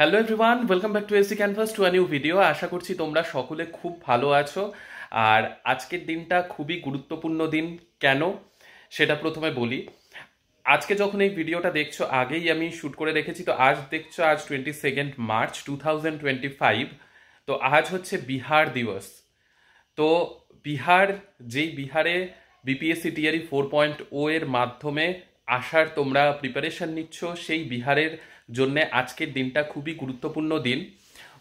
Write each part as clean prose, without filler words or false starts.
Hello everyone, welcome back to AC Canvas to a new video. আশা করছি তোমরা সকলে খুব ভালো আছো। আর আজকের দিনটা খুবই গুরুত্বপূর্ণ দিন। কেন সেটা প্রথমে বলি। আজকে যখন এই ভিডিওটা দেখছো, আগেই আমি শ্যুট করে রেখেছি, তো আজ দেখছো আজ 22 মার্চ 2025। তো আজ হচ্ছে বিহার দিবস। তো বিহার, যেই বিহারে বিপিএসসি টিআরই 4.0 এর মাধ্যমে আসার তোমরা প্রিপারেশন নিচ্ছ, সেই বিহারের জন্য আজকের দিনটা খুবই গুরুত্বপূর্ণ দিন।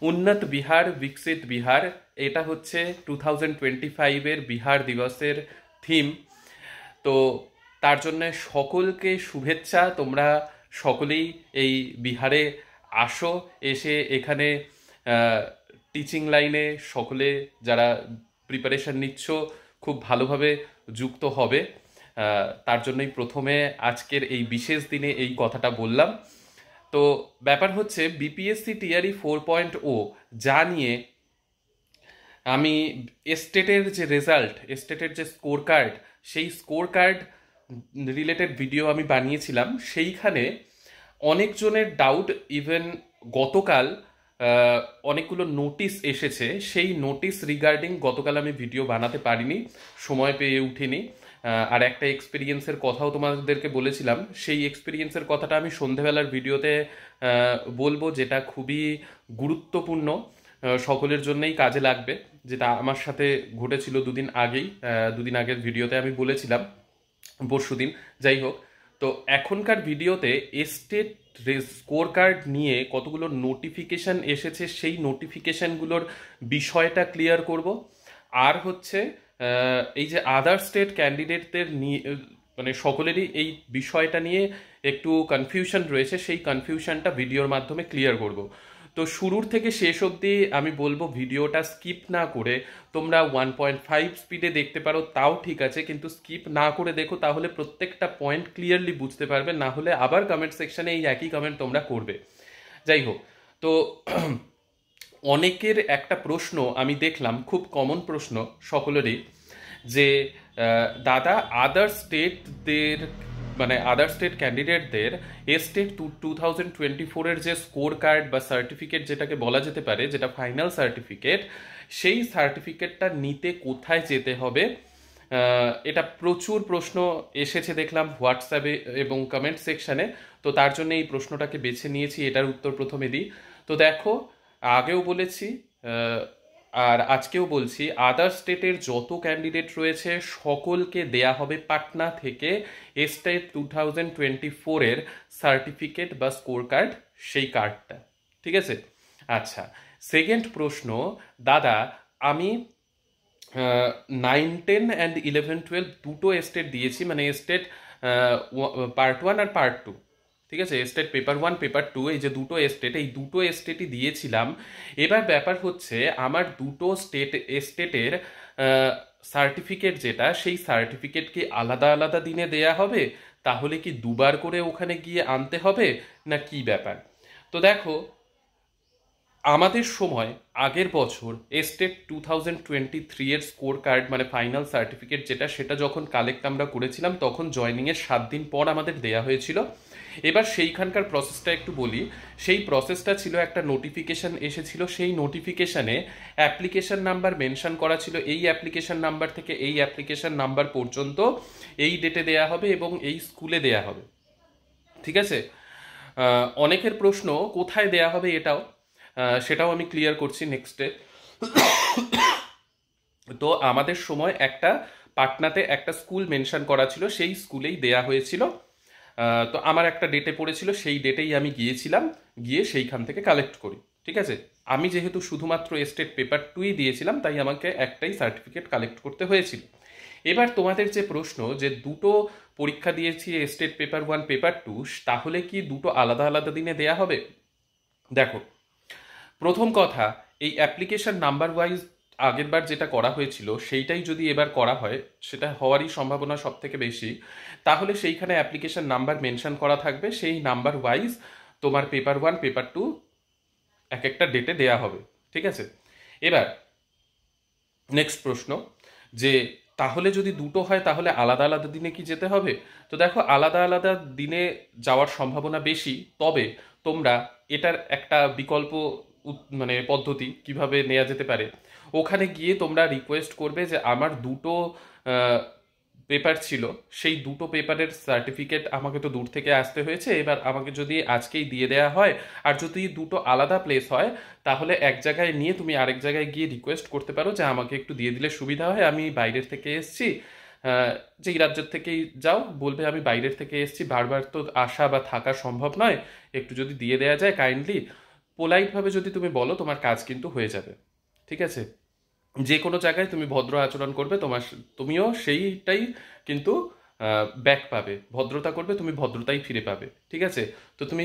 উন্নত বিহার বিকশিত বিহার, এটা হচ্ছে 2025-এর বিহার দিবসের থিম। তো তার জন্য সকলকে শুভেচ্ছা। তোমরা সকলেই এই বিহারে আসো, এসে এখানে টিচিং লাইনে সকলে যারা প্রিপারেশন নিচ্ছ খুব ভালোভাবে যুক্ত হবে। তার জন্যই প্রথমে আজকের এই বিশেষ দিনে এই কথাটা বললাম। তো ব্যাপার হচ্ছে বিপিএসসি টিআরই 4.0 যা নিয়ে আমি স্টেটের যে রেজাল্ট, স্টেটের যে স্কোর কার্ড, সেই স্কোর কার্ড রিলেটেড ভিডিও আমি বানিয়েছিলাম। সেইখানে অনেকজনের ডাউট, ইভেন গতকাল অনেকগুলো নোটিশ এসেছে। সেই নোটিশ রিগার্ডিং গতকাল আমি ভিডিও বানাতে পারিনি, সময় পেয়ে উঠিনি। আর একটা এক্সপিরিয়েন্সের কথাও তোমাদেরকে বলেছিলাম, সেই এক্সপিরিয়েন্সের কথাটা আমি সন্ধেবেলার ভিডিওতে বলবো, যেটা খুবই গুরুত্বপূর্ণ, সকলের জন্যই কাজে লাগবে। যেটা আমার সাথে ঘটেছিল দুদিন আগের ভিডিওতে আমি বলেছিলাম, পরশুদিন, যাই হোক। তো এখনকার ভিডিওতে স্টেট স্কোর কার্ড নিয়ে কতগুলো নোটিফিকেশন এসেছে, সেই নোটিফিকেশনগুলোর বিষয়টা ক্লিয়ার করব। আর হচ্ছে এই যে আদার স্টেট ক্যান্ডিডেটদের নিয়ে, মানে সকলেরই এই বিষয়টা নিয়ে একটু কনফিউশন রয়েছে, সেই কনফিউশনটা ভিডিওর মাধ্যমে ক্লিয়ার করব। তো শুরুর থেকে শেষ অবধি আমি বলবো ভিডিওটা স্কিপ না করে, তোমরা 1.5 স্পিডে দেখতে পারো তাও ঠিক আছে, কিন্তু স্কিপ না করে দেখো, তাহলে প্রত্যেকটা পয়েন্ট ক্লিয়ারলি বুঝতে পারবে। না হলে আবার কমেন্ট সেকশনে এই একই কমেন্ট তোমরা করবে। যাই হোক, তো অনেকের একটা প্রশ্ন আমি দেখলাম, খুব কমন প্রশ্ন সকলেরই, যে দাদা আদার স্টেটদের, মানে আদার স্টেট ক্যান্ডিডেটদের স্টেট 2024-এর যে স্কোর কার্ড বা সার্টিফিকেট যেটাকে বলা যেতে পারে, যেটা ফাইনাল সার্টিফিকেট, সেই সার্টিফিকেটটা নিতে কোথায় যেতে হবে। এটা প্রচুর প্রশ্ন এসেছে দেখলাম হোয়াটসঅ্যাপে এবং কমেন্ট সেকশানে। তো তার জন্য এই প্রশ্নটাকে বেছে নিয়েছি, এটার উত্তর প্রথমে দিই। তো দেখো, আগেও বলেছি আর আজকেও বলছি, আদার স্টেটের যত ক্যান্ডিডেট রয়েছে সকলকে দেয়া হবে পাটনা থেকে স্টেট 2024-এর সার্টিফিকেট বা স্কোর কার্ড, সেই কার্ডটা। ঠিক আছে? আচ্ছা, সেকেন্ড প্রশ্ন, দাদা আমি 9, 10 অ্যান্ড 11, 12 দুটো স্টেট দিয়েছি, মানে স্টেট পার্ট 1 আর পার্ট 2। ঠিক আছে, স্টেট পেপার 1 পেপার 2, এই যে দুটো স্টেট, এই দুটো স্টেটই দিয়েছিলাম। এবার ব্যাপার হচ্ছে আমার দুটো স্টেটের সার্টিফিকেট যেটা, সেই সার্টিফিকেট কি আলাদা আলাদা দিনে দেয়া হবে? তাহলে কি দুবার করে ওখানে গিয়ে আনতে হবে, না কি ব্যাপার? তো দেখো, আমাদের সময় আগের বছর স্টেট 2023-এর স্কোর কার্ড, মানে ফাইনাল সার্টিফিকেট যেটা, সেটা যখন কালেক্ট আমরা করেছিলাম, তখন জয়নিংয়ের 7 দিন পর আমাদের দেয়া হয়েছিল। এবার সেইখানকার প্রসেসটা একটু বলি। সেই প্রসেসটা ছিল, একটা নোটিফিকেশন এসেছিল, সেই নোটিফিকেশনে অ্যাপ্লিকেশন নাম্বার মেনশন করা ছিল, এই অ্যাপ্লিকেশন নাম্বার থেকে এই অ্যাপ্লিকেশন নাম্বার পর্যন্ত এই ডেটে দেয়া হবে এবং এই স্কুলে দেয়া হবে। ঠিক আছে? অনেকের প্রশ্ন কোথায় দেয়া হবে, সেটাও আমি ক্লিয়ার করছি নেক্সটে। তো আমাদের সময় একটা পাটনাতে একটা স্কুল মেনশন করা ছিল, সেই স্কুলেই দেয়া হয়েছিল। তো আমার একটা ডেটে পড়েছিল, সেই ডেটেই আমি গিয়েছিলাম, গিয়ে সেইখান থেকে কালেক্ট করি। ঠিক আছে? আমি যেহেতু শুধুমাত্র স্টেট পেপার 2ই দিয়েছিলাম, তাই আমাকে একটাই সার্টিফিকেট কালেক্ট করতে হয়েছিল। এবার তোমাদের যে প্রশ্ন, যে দুটো পরীক্ষা দিয়েছি স্টেট পেপার 1 পেপার 2, তাহলে কি দুটো আলাদা আলাদা দিনে দেয়া হবে? দেখো, প্রথম কথা, এই অ্যাপ্লিকেশন নাম্বার ওয়াইজ আগেরবার যেটা করা হয়েছিল, সেইটাই যদি এবার করা হয়, সেটা হওয়ারই সম্ভাবনা সব থেকে বেশি। তাহলে সেইখানে অ্যাপ্লিকেশন নাম্বার মেনশন করা থাকবে, সেই নাম্বার ওয়াইজ তোমার পেপার 1 পেপার 2 এক একটা ডেটে দেয়া হবে। ঠিক আছে? এবার নেক্সট প্রশ্ন, যে তাহলে যদি দুটো হয়, তাহলে আলাদা আলাদা দিনে কি যেতে হবে? তো দেখো, আলাদা আলাদা দিনে যাওয়ার সম্ভাবনা বেশি, তবে তোমরা এটার একটা বিকল্প মানে পদ্ধতি কিভাবে নেওয়া যেতে পারে, ওখানে গিয়ে তোমরা রিকোয়েস্ট করবে যে আমার দুটো পেপার ছিল, সেই দুটো পেপারের সার্টিফিকেট আমাকে তো দূর থেকে আসতে হয়েছে, এবার আমাকে যদি আজকেই দিয়ে দেওয়া হয়, আর যদি দুটো আলাদা প্লেস হয় তাহলে এক জায়গায় নিয়ে তুমি আরেক জায়গায় গিয়ে রিকোয়েস্ট করতে পারো যে আমাকে একটু দিয়ে দিলে সুবিধা হয়, আমি বাইরের থেকে এসেছি, যেই রাজ্যের থেকেই যাও বলবে আমি বাইরের থেকে এসেছি, বারবার তো আসা বা থাকা সম্ভব নয়, একটু যদি দিয়ে দেওয়া যায় কাইন্ডলি, পোলাইটভাবে যদি তুমি বলো তোমার কাজ কিন্তু হয়ে যাবে। ঠিক আছে, যে কোনো জায়গায় তুমি ভদ্র আচরণ করবে, তুমিও সেইটাই কিন্তু ব্যাক পাবে, ভদ্রতা করবে তুমি ভদ্রতাই ফিরে পাবে। ঠিক আছে, তো তুমি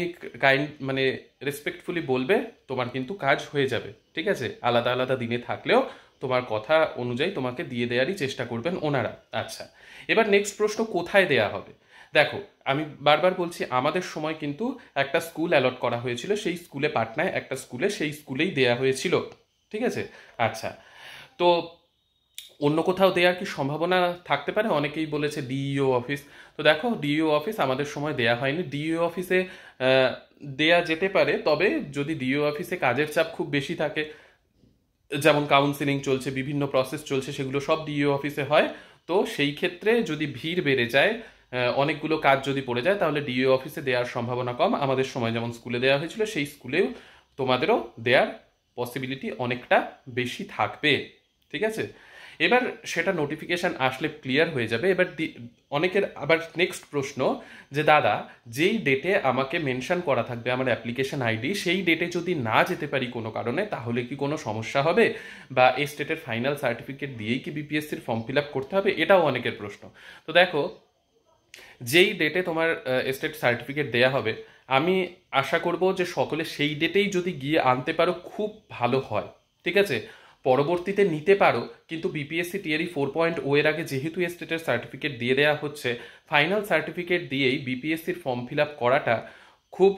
মানে রেসপেক্টফুলি বলবে, তোমার কিন্তু কাজ হয়ে যাবে। ঠিক আছে, আলাদা আলাদা দিনে থাকলেও তোমার কথা অনুযায়ী তোমাকে দিয়ে দেওয়ারই চেষ্টা করবেন ওনারা। আচ্ছা, এবার নেক্সট প্রশ্ন, কোথায় দেয়া হবে? দেখো, আমি বারবার বলছি আমাদের সময় কিন্তু একটা স্কুল অ্যালট করা হয়েছিল, সেই স্কুলে পাটনায় একটা স্কুলে, সেই স্কুলেই দেয়া হয়েছিল। ঠিক আছে, আচ্ছা, তো অন্য কোথাও দেওয়ার কি সম্ভাবনা থাকতে পারে? অনেকেই বলেছে ডিইও অফিস। তো দেখো, ডিইও অফিস আমাদের সময় দেয়া হয়নি। ডিইও অফিসে দেয়া যেতে পারে, তবে যদি ডিইও অফিসে কাজের চাপ খুব বেশি থাকে, যেমন কাউন্সিলিং চলছে, বিভিন্ন প্রসেস চলছে, সেগুলো সব ডিইও অফিসে হয়, তো সেই ক্ষেত্রে যদি ভিড় বেড়ে যায়, অনেকগুলো কাজ যদি পড়ে যায়, তাহলে ডিইও অফিসে দেওয়ার সম্ভাবনা কম। আমাদের সময় যেমন স্কুলে দেওয়া হয়েছিল, সেই স্কুলেও তোমাদেরও দেওয়ার পসিবিলিটি অনেকটা বেশি থাকবে। ঠিক আছে, এবার সেটা নোটিফিকেশন আসলে ক্লিয়ার হয়ে যাবে। এবার অনেকের আবার নেক্সট প্রশ্ন, যে দাদা যেই ডেটে আমাকে মেনশন করা থাকবে আমার অ্যাপ্লিকেশন আইডি, সেই ডেটে যদি না যেতে পারি কোনো কারণে, তাহলে কি কোনো সমস্যা হবে, বা এই স্টেটের ফাইনাল সার্টিফিকেট দিয়েই কি বিপিএসসির ফর্ম ফিল আপ করতে হবে? এটাও অনেকের প্রশ্ন। তো দেখো, যেই ডেটে তোমার স্টেট সার্টিফিকেট দেয়া হবে, আমি আশা করব যে সকলে সেই ডেটেই যদি গিয়ে আনতে পারো খুব ভালো হয়। ঠিক আছে, পরবর্তীতে নিতে পারো, কিন্তু বিপিএসসি টিআরই 4.0 এর আগে যেহেতু স্টেটের সার্টিফিকেট দিয়ে দেওয়া হচ্ছে, ফাইনাল সার্টিফিকেট দিয়েই বিপিএসসির ফর্ম ফিল আপ করাটা খুব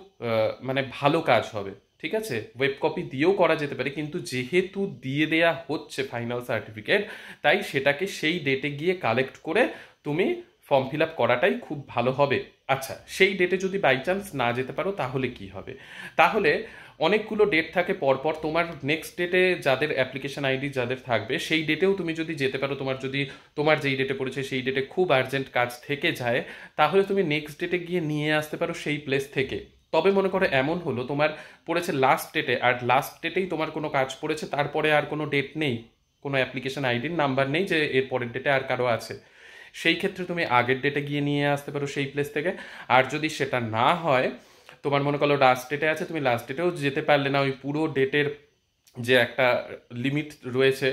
মানে ভালো কাজ হবে। ঠিক আছে, ওয়েব কপি দিয়েও করা যেতে পারে, কিন্তু যেহেতু দিয়ে দেয়া হচ্ছে ফাইনাল সার্টিফিকেট, তাই সেটাকে সেই ডেটে গিয়ে কালেক্ট করে তুমি ফর্ম ফিল আপ করাটাই খুব ভালো হবে। আচ্ছা, সেই ডেটে যদি বাই চান্স না যেতে পারো তাহলে কি হবে? তাহলে অনেকগুলো ডেট থাকে পরপর, তোমার নেক্সট ডেটে যাদের অ্যাপ্লিকেশন আইডি যাদের থাকবে, সেই ডেটেও তুমি যদি যেতে পারো, তোমার যেই ডেটে পড়েছে সেই ডেটে খুব আর্জেন্ট কাজ থেকে যায়, তাহলে তুমি নেক্সট ডেটে গিয়ে নিয়ে আসতে পারো সেই প্লেস থেকে। তবে মনে করো এমন হলো তোমার পড়েছে লাস্ট ডেটে, আর লাস্ট ডেটেই তোমার কোনো কাজ পড়েছে, তারপরে আর কোনো ডেট নেই, কোনো অ্যাপ্লিকেশন আইডির নাম্বার নেই যে এর পরের ডেটে আর কারো আছে, সেই ক্ষেত্রে তুমি আগের ডেটে গিয়ে নিয়ে আসতে পারো সেই প্লেস থেকে। আর যদি সেটা না হয়, তোমার মনে করো লাস্ট ডেটে আছে, তুমি লাস্ট ডেটেও যেতে পারলে না, ওই পুরো ডেটের যে একটা লিমিট রয়েছে,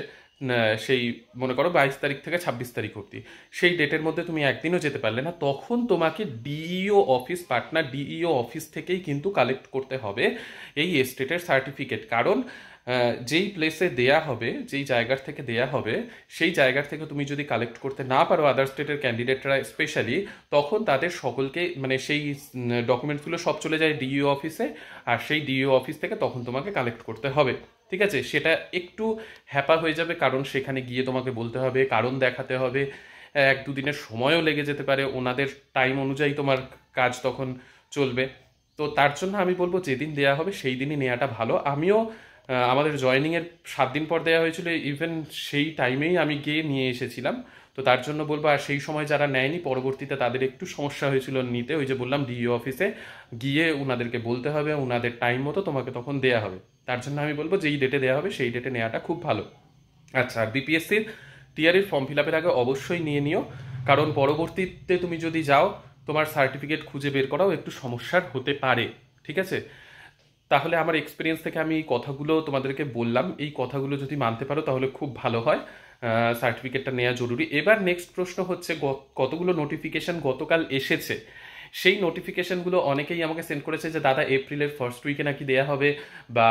সেই মনে করো 22 তারিখ থেকে 26 তারিখ অবধি, সেই ডেটের মধ্যে তুমি একদিনও যেতে পারলে না, তখন তোমাকে DEO office, Patna DEO office থেকেই কিন্তু কালেক্ট করতে হবে এই স্টেটের সার্টিফিকেট। কারণ যেই প্লেসে দেয়া হবে, যেই জায়গার থেকে দেয়া হবে, সেই জায়গার থেকে তুমি যদি কালেক্ট করতে না পারো, আদার স্টেটের ক্যান্ডিডেটরা স্পেশালি, তখন তাদের সকলকে মানে সেই ডকুমেন্টসগুলো সব চলে যায় ডিইও অফিসে, আর সেই ডিইও অফিস থেকে তখন তোমাকে কালেক্ট করতে হবে। ঠিক আছে, সেটা একটু হ্যাপা হয়ে যাবে, কারণ সেখানে গিয়ে তোমাকে বলতে হবে, কারণ দেখাতে হবে, এক দুদিনের সময়ও লেগে যেতে পারে, ওনাদের টাইম অনুযায়ী তোমার কাজ তখন চলবে। তো তার জন্য আমি বলবো যেদিন দেয়া হবে সেই দিনই নেওয়াটা ভালো। আমিও আমাদের জয়েনিংয়ের 7 দিন পর দেওয়া হয়েছিল, ইভেন সেই টাইমেই আমি গিয়ে নিয়ে এসেছিলাম। তো তার জন্য বলবো, আর সেই সময় যারা নেয়নি পরবর্তীতে তাদের একটু সমস্যা হয়েছিল নিতে, ওই যে বললাম ডিইও অফিসে গিয়ে ওনাদেরকে বলতে হবে, ওনাদের টাইম মতো তোমাকে তখন দেয়া হবে। তার জন্য আমি বলবো যেই ডেটে দেওয়া হবে সেই ডেটে নেওয়াটা খুব ভালো। আচ্ছা, আর বিপিএসসির টিআরইর ফর্ম ফিল আপের আগে অবশ্যই নিয়ে নিও, কারণ পরবর্তীতে তুমি যদি যাও, তোমার সার্টিফিকেট খুঁজে বের করাও একটু সমস্যার হতে পারে। ঠিক আছে, তাহলে আমার এক্সপিরিয়েন্স থেকে আমি এই কথাগুলো তোমাদেরকে বললাম, এই কথাগুলো যদি মানতে পারো তাহলে খুব ভালো হয়, সার্টিফিকেটটা নেওয়া জরুরি। এবার নেক্সট প্রশ্ন হচ্ছে, কতগুলো নোটিফিকেশন গতকাল এসেছে, সেই নোটিফিকেশনগুলো অনেকেই আমাকে সেন্ড করেছে যে দাদা এপ্রিলের ফার্স্ট উইকে নাকি দেয়া হবে, বা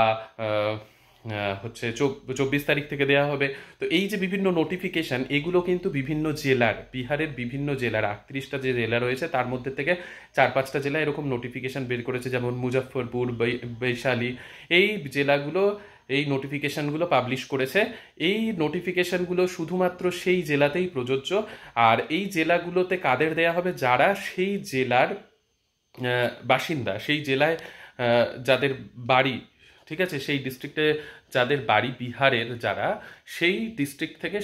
হচ্ছে 24 তারিখ থেকে দেয়া হবে। তো এই যে বিভিন্ন নোটিফিকেশন, এগুলো কিন্তু বিভিন্ন জেলার, বিহারের বিভিন্ন জেলার 38টা যে জেলা রয়েছে তার মধ্যে থেকে 4-5টা জেলা এরকম নোটিফিকেশন বের করেছে, যেমন মুজফ্ফরপুর, বৈশালী, এই জেলাগুলো এই নোটিফিকেশনগুলো পাবলিশ করেছে। এই নোটিফিকেশনগুলো শুধুমাত্র সেই জেলাতেই প্রযোজ্য, আর এই জেলাগুলোতে কাদের দেয়া হবে? যারা সেই জেলার বাসিন্দা, সেই জেলায় যাদের বাড়ি, ঠিক আছে, সেই ডিস্ট্রিক্টে যাদের বাড়ি বিহারের যারা, সেই ডিস্ট্রিক্ট থেকে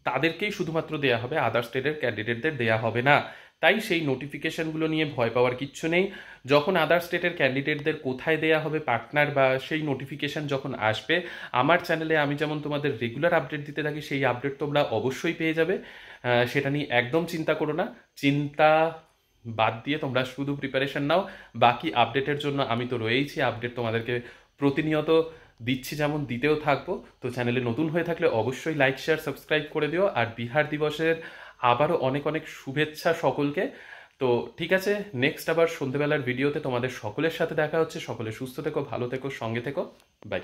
তাদেরকেই শুধুমাত্র দেয়া হবে, আদার স্টেটের ক্যান্ডিডেটদের দেয়া হবে না। তাই সেই নোটিফিকেশনগুলো নিয়ে ভয় পাওয়ার কিচ্ছু নেই। যখন আদার স্টেটের ক্যান্ডিডেটদের কোথায় দেয়া হবে পার্টনার, বা সেই নোটিফিকেশন যখন আসবে, আমার চ্যানেলে আমি যেমন তোমাদের রেগুলার আপডেট দিতে থাকি, সেই আপডেট তোমরা অবশ্যই পেয়ে যাবে। সেটা নিয়ে একদম চিন্তা করো না। চিন্তা বাদ দিয়ে তোমরা শুধু প্রিপারেশন নাও। বাকি আপডেটের জন্য আমি তো রয়েইছি, আপডেট তোমাদেরকে প্রতিনিয়ত দিচ্ছি, যেমন দিতেও থাকবো। তো চ্যানেলে নতুন হয়ে থাকলে অবশ্যই লাইক শেয়ার সাবস্ক্রাইব করে দিও। আর বিহার দিবসের আবারও অনেক অনেক শুভেচ্ছা সকলকে। তো ঠিক আছে, নেক্সট আবার সন্ধেবেলার ভিডিওতে তোমাদের সকলের সাথে দেখা হচ্ছে। সকলে সুস্থ থেকো, ভালো থেকো, সঙ্গে থেকো। বাই।